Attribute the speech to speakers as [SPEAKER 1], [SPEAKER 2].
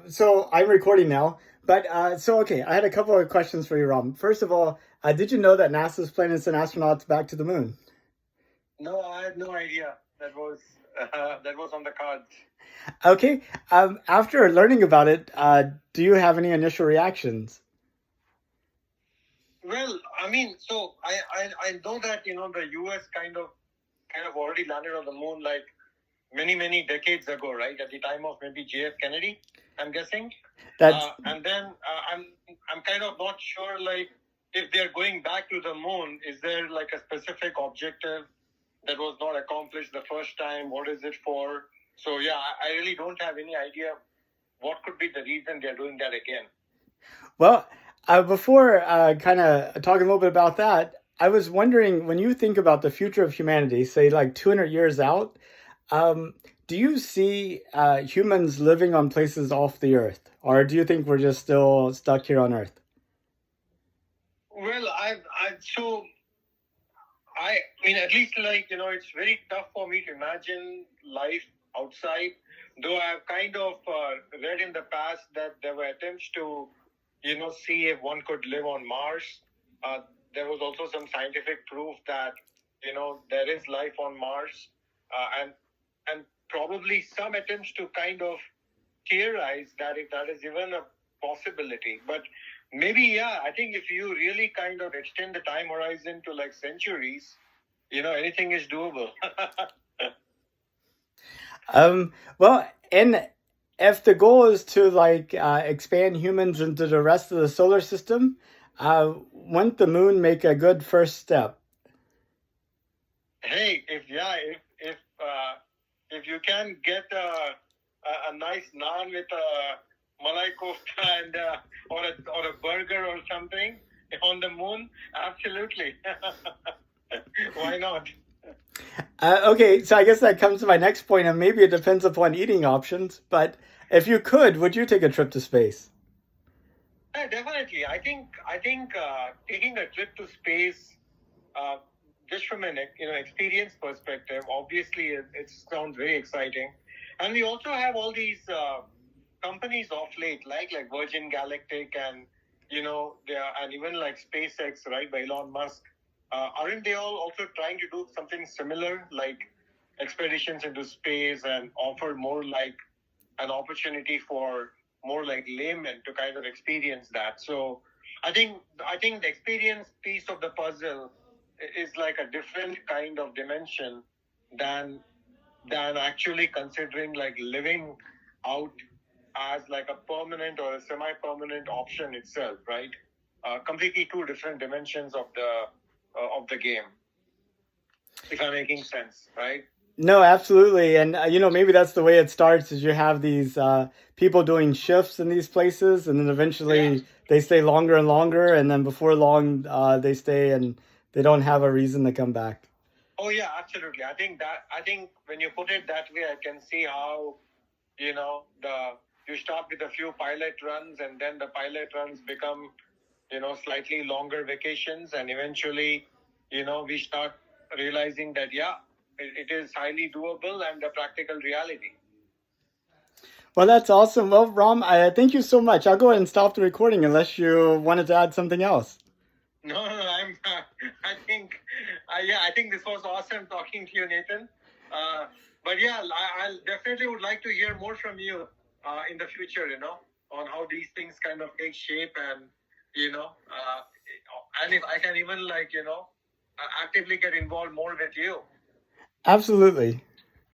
[SPEAKER 1] So I'm recording now, but okay, I had a couple of questions for you, Ram. First of all, did you know that NASA's planning to send astronauts back to the moon?
[SPEAKER 2] No, I had no idea that was on the cards.
[SPEAKER 1] Okay, after learning about it, do you have any initial reactions?
[SPEAKER 2] Well, I mean, so I know that the U.S. kind of already landed on the moon like many decades ago, right? At the time of maybe J.F. Kennedy, I'm guessing.
[SPEAKER 1] That's
[SPEAKER 2] And then I'm kind of not sure like if they're going back to the moon, is there like a specific objective that was not accomplished the first time? What is it for? So yeah, I really don't have any idea what could be the reason they're doing that again.
[SPEAKER 1] well. Before kind of talking a little bit about that, I was wondering when you think about the future of humanity, say like 200 years out, um, do you see humans living on places off the Earth, or do you think we're just still stuck here on Earth?
[SPEAKER 2] Well, so I mean, at least like, it's very tough for me to imagine life outside, though I've kind of read in the past that there were attempts to, see if one could live on Mars. Uh, there was also some scientific proof that, there is life on Mars, and probably some attempts to kind of theorize that if that is even a possibility. But maybe, yeah, I think if you really kind of extend the time horizon to like centuries, anything is doable.
[SPEAKER 1] Well, and if the goal is to like expand humans into the rest of the solar system, wouldn't the moon make a good first step?
[SPEAKER 2] Hey, if you can get a nice naan with a malai kofta and or a burger or something on the moon, absolutely. Why not?
[SPEAKER 1] Okay, so I guess that comes to my next point, and maybe it depends upon eating options. But if you could, would you take a trip to space?
[SPEAKER 2] Yeah, definitely. I think taking a trip to space, uh, just from an experience perspective, obviously it sounds very exciting, and we also have all these companies off late, like Virgin Galactic, and they are, and even like SpaceX, right, by Elon Musk. Aren't they all also trying to do something similar, like expeditions into space and offer more like an opportunity for more like laymen to kind of experience that. So I think the experience piece of the puzzle is like a different kind of dimension than actually considering like living out as like a permanent or a semi-permanent option itself, right? Completely two different dimensions of the game, if I'm making sense, right?
[SPEAKER 1] No, absolutely. And maybe that's the way it starts is you have these people doing shifts in these places and then
[SPEAKER 2] Yeah.
[SPEAKER 1] eventually they stay longer and longer and then before long they stay and they don't have a reason to come back.
[SPEAKER 2] Oh yeah, absolutely. I think when you put it that way, I can see how the you start with a few pilot runs and then the pilot runs become slightly longer vacations, and eventually we start realizing that yeah, it is highly doable and a practical reality.
[SPEAKER 1] Well, that's awesome. Well, Ram, thank you so much. I'll go ahead and stop the recording unless you wanted to add something else.
[SPEAKER 2] No, I'm. I think, yeah, I think this was awesome talking to you, Nathan. Uh, but yeah, I'll definitely would like to hear more from you in the future. On how these things kind of take shape, and and if I can even like actively get involved more with you.
[SPEAKER 1] Absolutely.